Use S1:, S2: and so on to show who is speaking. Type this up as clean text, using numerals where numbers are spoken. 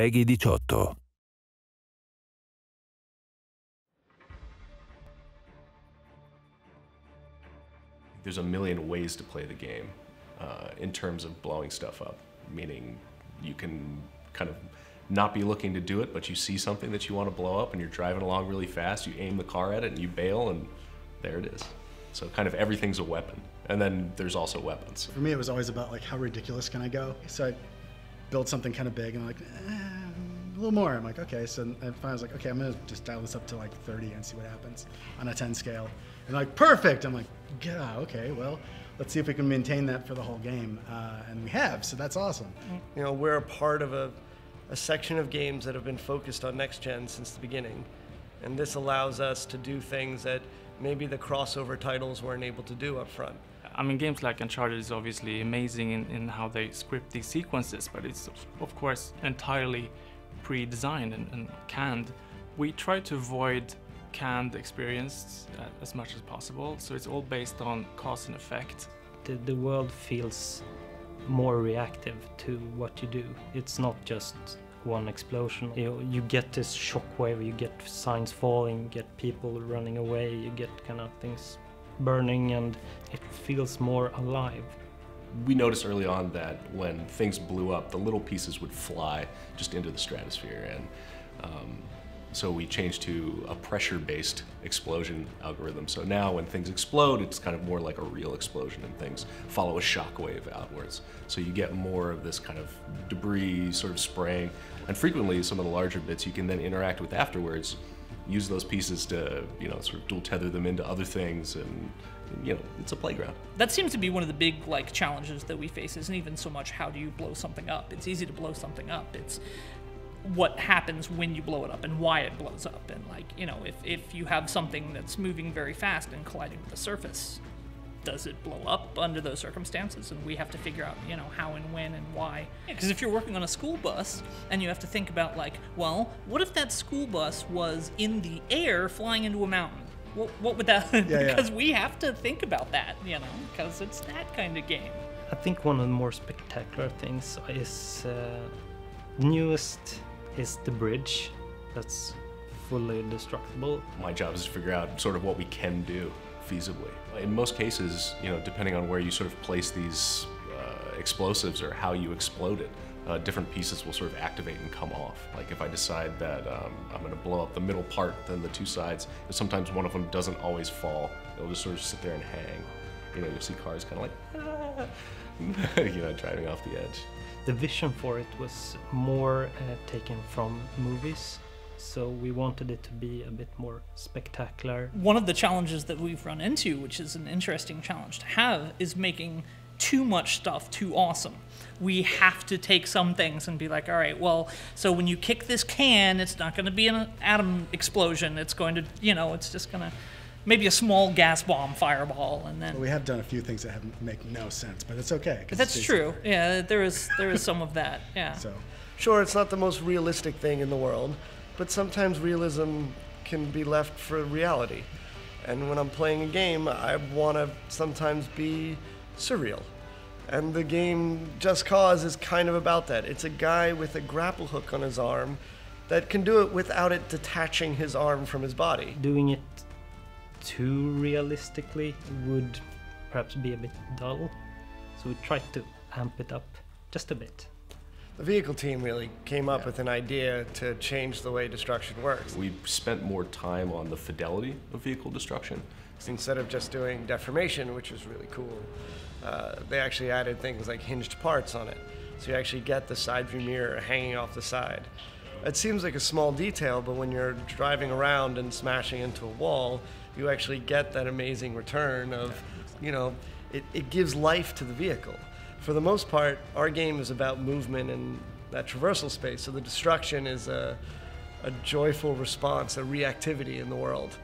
S1: Peggy 18.
S2: There's a million ways to play the game in terms of blowing stuff up, meaning you can kind of not be looking to do it, but you see something that you want to blow up and you're driving along really fast, you aim the car at it and you bail and there it is. So kind of everything's a weapon. And then there's also weapons.
S3: For me, it was always about like, how ridiculous can I go? So I build something kind of big and I'm like, a little more. I'm like, okay. So finally I was like, okay, I'm gonna just dial this up to like 30 and see what happens on a 10 scale. And like, perfect. I'm like, yeah, okay, well, let's see if we can maintain that for the whole game. And we have, so that's awesome.
S4: You know, we're a part of a section of games that have been focused on next gen since the beginning. And this allows us to do things that maybe the crossover titles weren't able to do up front.
S5: I mean, games like Uncharted is obviously amazing in how they script these sequences, but it's of course entirely pre-designed and canned. We try to avoid canned experience as much as possible, so it's all based on cause and effect.
S6: The world feels more reactive to what you do. It's not just one explosion. You get this shockwave, you get signs falling, you get people running away, you get kind of things burning, and it feels more alive.
S2: We noticed early on that when things blew up, the little pieces would fly just into the stratosphere, and so we changed to a pressure-based explosion algorithm. So now when things explode, it's kind of more like a real explosion and things follow a shockwave outwards. So you get more of this kind of debris sort of spraying. And frequently, some of the larger bits you can then interact with afterwards, use those pieces to, you know, sort of dual tether them into other things, and you know, it's a playground.
S7: That seems to be one of the big challenges that we face. Isn't even so much how do you blow something up. It's easy to blow something up. It's what happens when you blow it up and why it blows up. And you know, if you have something that's moving very fast and colliding with the surface, does it blow up under those circumstances? And we have to figure out, you know, how and when and why. Because if you're working on a school bus and you have to think about well, what if that school bus was in the air flying into a mountain? What would that, because we have to think about that, you know, because it's that kind of game.
S6: I think one of the more spectacular things is, newest is the bridge that's fully destructible.
S2: My job is to figure out sort of what we can do feasibly. In most cases, you know, depending on where you sort of place these explosives or how you explode it, different pieces will sort of activate and come off. Like if I decide that I'm going to blow up the middle part, then the two sides, sometimes one of them doesn't always fall. It'll just sort of sit there and hang. You know, you'll see cars kind of like, you know, driving off the edge.
S6: The vision for it was more taken from movies, so we wanted it to be a bit more spectacular.
S7: One of the challenges that we've run into, which is an interesting challenge to have, is making too much stuff too awesome. We have to take some things and be like, all right, well, so when you kick this can, it's not going to be an atom explosion. It's going to, you know, it's just going to, maybe a small gas bomb fireball, and then...
S3: Well, we have done a few things that make no sense, but it's okay.
S7: That's true. Yeah, there is some of that, yeah.
S3: So.
S4: Sure, it's not the most realistic thing in the world, but sometimes realism can be left for reality. And when I'm playing a game, I want to sometimes be surreal. And the game Just Cause is kind of about that. It's a guy with a grapple hook on his arm that can do it without it detaching his arm from his body.
S6: Doing it too realistically would perhaps be a bit dull, so we tried to amp it up just a bit.
S4: The vehicle team really came up with an idea to change the way destruction works.
S2: We spent more time on the fidelity of vehicle destruction.
S4: Instead of just doing deformation, which was really cool, they actually added things like hinged parts on it. So you actually get the side view mirror hanging off the side. It seems like a small detail, but when you're driving around and smashing into a wall, you actually get that amazing return of, you know, it gives life to the vehicle. For the most part, our game is about movement and that traversal space, so the destruction is a joyful response, a reactivity in the world.